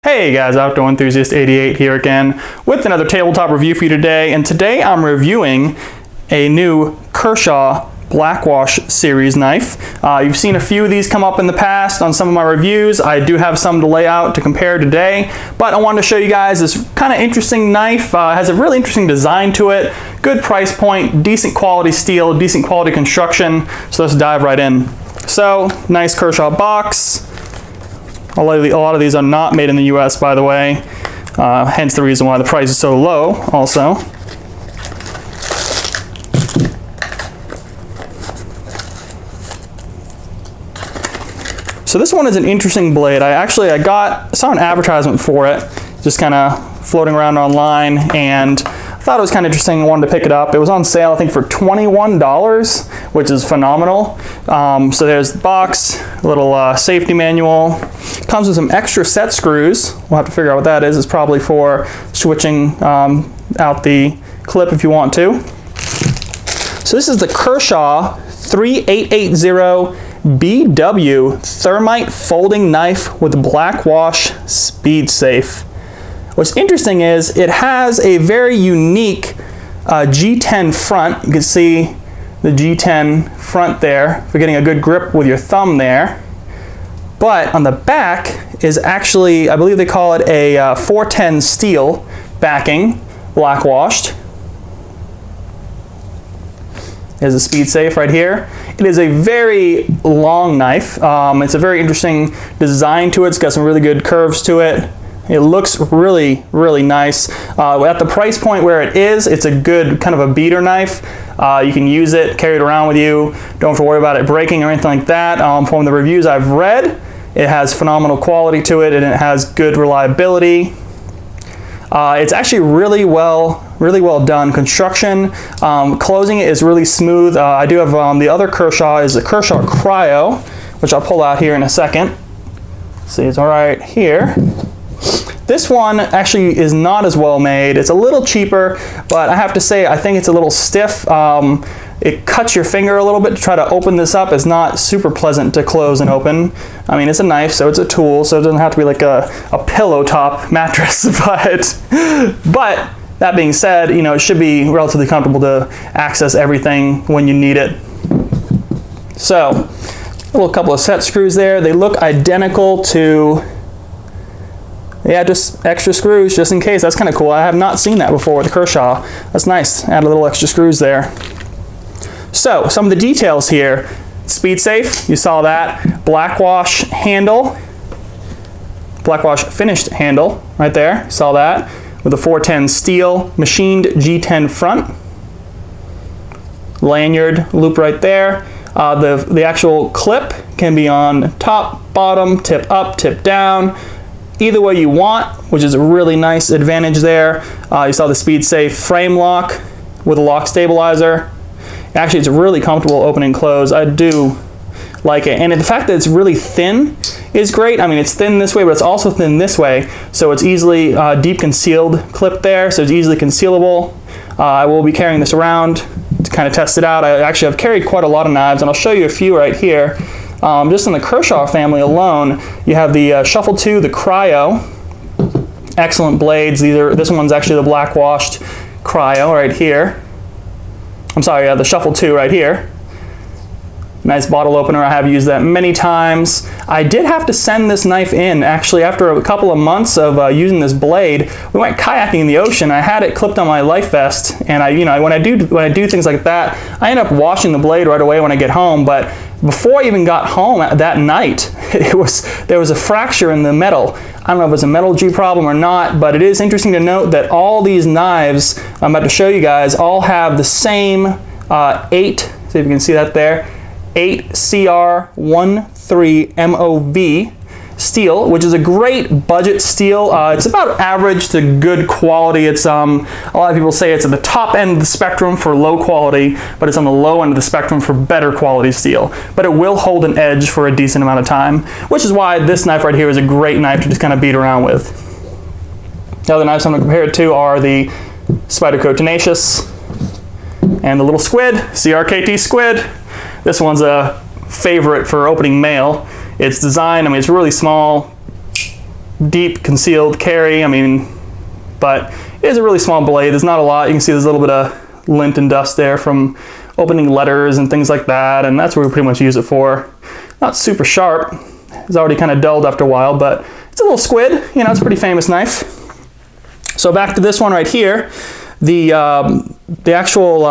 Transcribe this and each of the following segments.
Hey guys, Outdoor Enthusiast 88 here again with another tabletop review for you today, and today I'm reviewing a new Kershaw Blackwash series knife. You've seen a few of these come up in the past on some of my reviews. I do have some to lay out to compare today, but I wanted to show you guys this kind of interesting knife. Has a really interesting design to it, good price point, decent quality steel, decent quality construction, so let's dive right in. So, nice Kershaw box. A lot of these are not made in the US, by the way, hence the reason why the price is so low also. So this one is an interesting blade. I saw an advertisement for it, just kind of floating around online, and I thought it was kind of interesting and wanted to pick it up. It was on sale, I think, for $21, which is phenomenal. So there's the box, a little safety manual. Comes with some extra set screws. We'll have to figure out what that is. It's probably for switching out the clip if you want to. So this is the Kershaw 3880BW Thermite Folding Knife with Blackwash SpeedSafe. What's interesting is it has a very unique G10 front. You can see the G10 front there for getting a good grip with your thumb there. But on the back is actually, I believe they call it a 410 steel backing, blackwashed. There's a SpeedSafe right here. It is a very long knife. It's a very interesting design to it. It's got some really good curves to it. It looks really, really nice. At the price point where it is, it's a good kind of a beater knife. You can use it, carry it around with you. Don't have to worry about it breaking or anything like that. From the reviews I've read, it has phenomenal quality to it, and it has good reliability. It's actually really well done construction. Closing it is really smooth. I do have the other Kershaw is the Kershaw Cryo, which I'll pull out here in a second. See, it's all right here. This one actually is not as well made. It's a little cheaper, but I have to say I think it's a little stiff. It cuts your finger a little bit to try to open this up. It's not super pleasant to close and open. I mean, it's a knife, so it's a tool, so it doesn't have to be like a pillow top mattress, but that being said, you know, it should be relatively comfortable to access everything when you need it. So, a little couple of set screws there. They look identical to, yeah, just extra screws just in case. That's kind of cool. I have not seen that before with the Kershaw. That's nice. Add a little extra screws there. So, some of the details here. SpeedSafe, you saw that. Blackwash handle. Blackwash finished handle right there. You saw that. With a 410 steel, machined G10 front. Lanyard loop right there. The actual clip can be on top, bottom, tip up, tip down. Either way you want, which is a really nice advantage there. You saw the SpeedSafe frame lock with a lock stabilizer. Actually, it's really comfortable open and close. I do like it. And the fact that it's really thin is great. I mean, it's thin this way, but it's also thin this way. So it's easily deep concealed clip there, so it's easily concealable. I will be carrying this around to kind of test it out. I actually have carried quite a lot of knives, and I'll show you a few right here. Just in the Kershaw family alone, you have the Shuffle 2, the Cryo. Excellent blades. This one's actually the Blackwashed Cryo right here. I'm sorry, the Shuffle 2 right here. Nice bottle opener. I have used that many times. I did have to send this knife in, actually, after a couple of months of using this blade. We went kayaking in the ocean. I had it clipped on my life vest, and when I do things like that, I end up washing the blade right away when I get home. But before I even got home that night, there was a fracture in the metal. I don't know if it's a metallurgy problem or not, but it is interesting to note that all these knives I'm about to show you guys all have the same 8, see if you can see that there, 8CR13MOV steel, which is a great budget steel. It's about average to good quality. It's a lot of people say it's at the top end of the spectrum for low quality, but it's on the low end of the spectrum for better quality steel. But it will hold an edge for a decent amount of time, which is why this knife right here is a great knife to just kind of beat around with. The other knives I'm going to compare it to are the Spyderco Tenacious and the little squid, CRKT squid. This one's a favorite for opening mail. Its design, I mean, it's really small, deep concealed carry. I mean, but it is a really small blade. There's not a lot. You can see there's a little bit of lint and dust there from opening letters and things like that, and that's what we pretty much use it for. Not super sharp. It's already kind of dulled after a while, but it's a little squid. You know, it's a pretty famous knife. So back to this one right here. The actual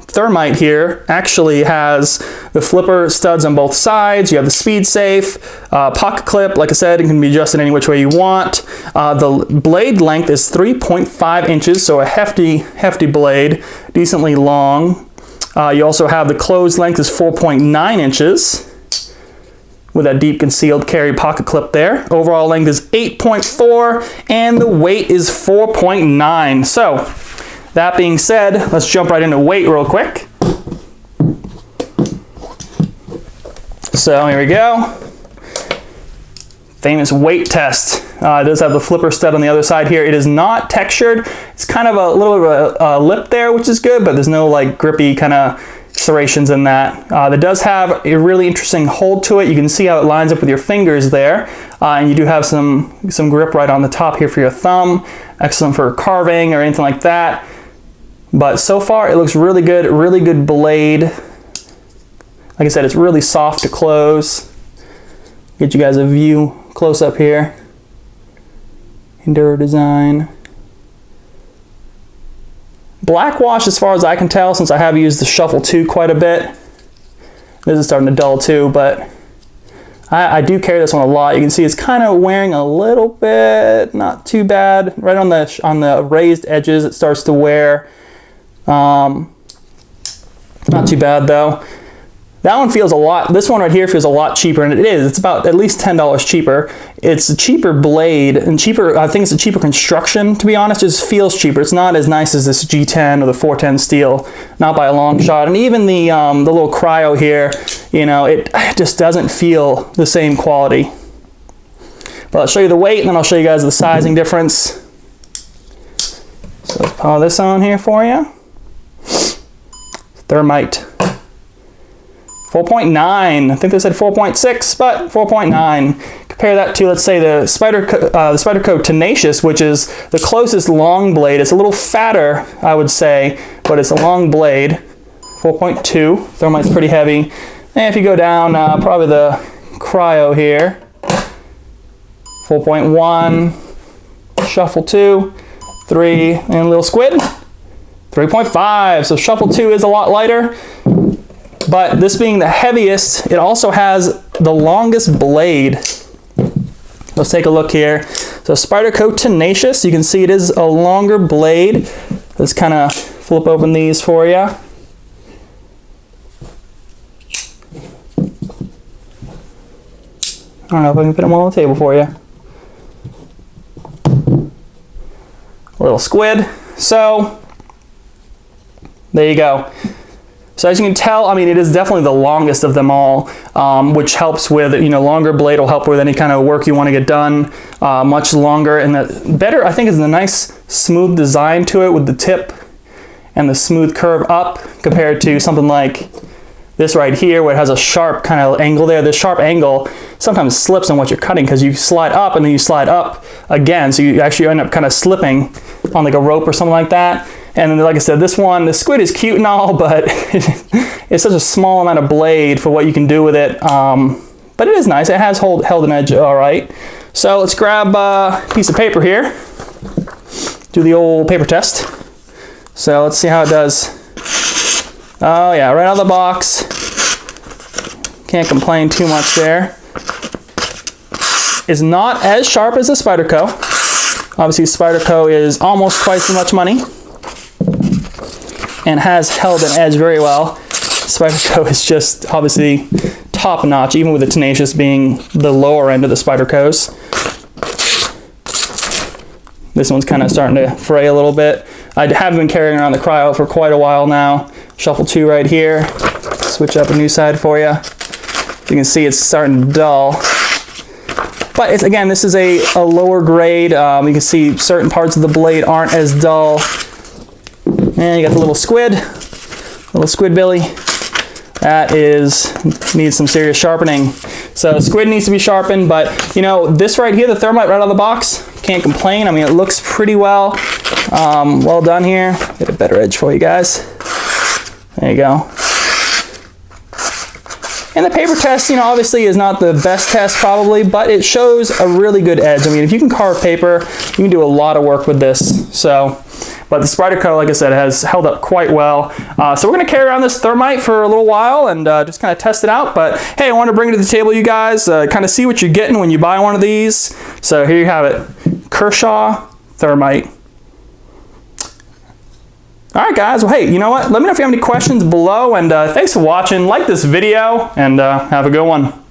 Thermite here actually has the flipper studs on both sides. You have the SpeedSafe, pocket clip. Like I said, it can be adjusted any which way you want. The blade length is 3.5 inches, so a hefty blade, decently long. You also have the closed length is 4.9 inches with that deep concealed carry pocket clip there. Overall length is 8.4 and the weight is 4.9. So that being said, let's jump right into weight real quick. So here we go. Famous weight test. It does have the flipper stud on the other side here. It is not textured. It's kind of a little bit of a lip there, which is good, but there's no like grippy kind of serrations in that. It does have a really interesting hold to it. You can see how it lines up with your fingers there. And you do have some grip right on the top here for your thumb. Excellent for carving or anything like that. But so far it looks really good blade. Like I said, it's really soft to close. Get you guys a view close up here. Enduro design. Blackwash, as far as I can tell, since I have used the Shuffle 2 quite a bit. This is starting to dull too, but I do carry this one a lot. You can see it's kind of wearing a little bit, not too bad. Right on the raised edges, it starts to wear. Not too bad though. That one feels a lot, this one right here feels a lot cheaper, and it is. It's about at least $10 cheaper. It's a cheaper blade and cheaper, I think it's a cheaper construction, to be honest. It just feels cheaper. It's not as nice as this G10 or the 410 steel, not by a long shot. And even the little cryo here, you know, it just doesn't feel the same quality. But I'll show you the weight and then I'll show you guys the sizing difference. So let's pile this on here for you. Thermite. 4.9, I think they said 4.6, but 4.9. Compare that to, let's say, the Spyderco Tenacious, which is the closest long blade. It's a little fatter, I would say, but it's a long blade. 4.2, Thermite's pretty heavy. And if you go down, probably the Cryo here, 4.1, Shuffle 2, 3, and a little Squid, 3.5. So Shuffle 2 is a lot lighter. But this being the heaviest, it also has the longest blade. Let's take a look here. So Spyderco Tenacious, you can see it is a longer blade. Let's kind of flip open these for you. I don't know if I can fit them all on the table for you. A little Squid. So there you go. So as you can tell, I mean, it is definitely the longest of them all, which helps with, you know, longer blade will help with any kind of work you want to get done, much longer. And the better, I think, is the nice smooth design to it with the tip and the smooth curve up compared to something like this right here where it has a sharp kind of angle there. This sharp angle sometimes slips on what you're cutting because you slide up and then you slide up again. So you actually end up kind of slipping on like a rope or something like that. And then, like I said, this one, the Squid is cute and all, but it's such a small amount of blade for what you can do with it. But it is nice. It has held an edge all right. So let's grab a piece of paper here. Do the old paper test. So let's see how it does. Oh yeah, right out of the box. Can't complain too much there. It's not as sharp as the Spyderco. Obviously, Spyderco is almost twice as much money and has held an edge very well. Spyderco is just obviously top notch, even with the Tenacious being the lower end of the Spydercos. This one's kind of starting to fray a little bit. I have been carrying around the Cryo for quite a while now. Shuffle 2 right here. Switch up a new side for you. You can see it's starting to dull. But it's, again, this is a lower grade. You can see certain parts of the blade aren't as dull. And you got the little Squid Billy. that needs some serious sharpening. So squid needs to be sharpened, but you know, this right here, the Thermite right out of the box, can't complain. I mean, it looks pretty well. Well done here. Get a better edge for you guys. There you go. And the paper test, you know, obviously is not the best test probably, but it shows a really good edge. I mean, if you can carve paper, you can do a lot of work with this. So, but the Spyderco, like I said, has held up quite well. So we're gonna carry around this Thermite for a little while and just kind of test it out. But hey, I wanted to bring it to the table, you guys, kind of see what you're getting when you buy one of these. So here you have it, Kershaw Thermite. All right, guys. Well, hey, you know what? Let me know if you have any questions below, and thanks for watching. Like this video, and have a good one.